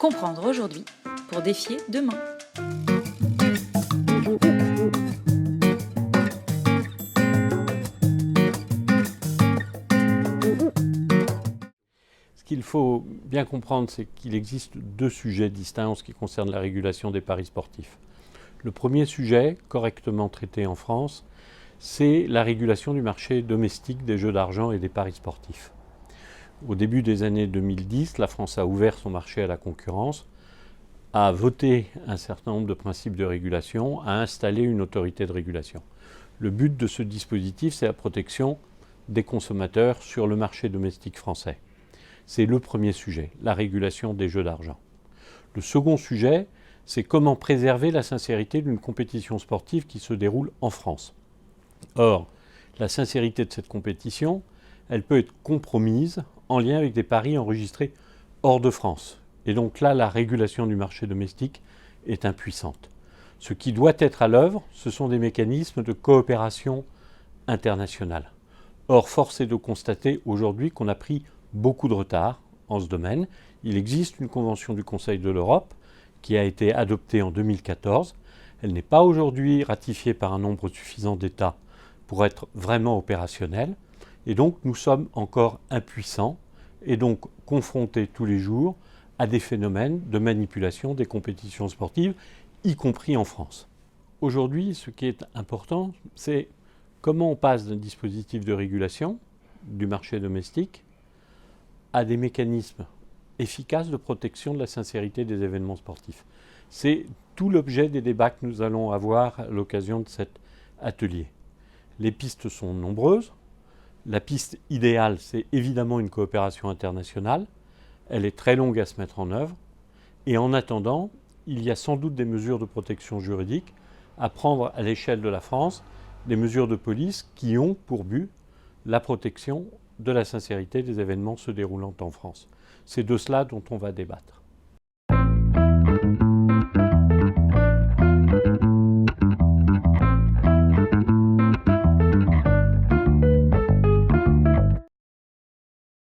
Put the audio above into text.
Comprendre aujourd'hui pour défier demain. Ce qu'il faut bien comprendre, c'est qu'il existe deux sujets distincts en ce qui concerne la régulation des paris sportifs. Le premier sujet, correctement traité en France, c'est la régulation du marché domestique des jeux d'argent et des paris sportifs. Au début des années 2010, la France a ouvert son marché à la concurrence, a voté un certain nombre de principes de régulation, a installé une autorité de régulation. Le but de ce dispositif, c'est la protection des consommateurs sur le marché domestique français. C'est le premier sujet, la régulation des jeux d'argent. Le second sujet, c'est comment préserver la sincérité d'une compétition sportive qui se déroule en France. Or, la sincérité de cette compétition, elle peut être compromise en lien avec des paris enregistrés hors de France. Et donc là, la régulation du marché domestique est impuissante. Ce qui doit être à l'œuvre, ce sont des mécanismes de coopération internationale. Or, force est de constater aujourd'hui qu'on a pris beaucoup de retard en ce domaine. Il existe une convention du Conseil de l'Europe qui a été adoptée en 2014. Elle n'est pas aujourd'hui ratifiée par un nombre suffisant d'États pour être vraiment opérationnelle. Et donc nous sommes encore impuissants et donc confrontés tous les jours à des phénomènes de manipulation des compétitions sportives, y compris en France. Aujourd'hui, ce qui est important, c'est comment on passe d'un dispositif de régulation du marché domestique à des mécanismes efficaces de protection de la sincérité des événements sportifs. C'est tout l'objet des débats que nous allons avoir à l'occasion de cet atelier. Les pistes sont nombreuses. La piste idéale, c'est évidemment une coopération internationale. Elle est très longue à se mettre en œuvre. Et en attendant, il y a sans doute des mesures de protection juridique à prendre à l'échelle de la France, des mesures de police qui ont pour but la protection de la sincérité des événements se déroulant en France. C'est de cela dont on va débattre.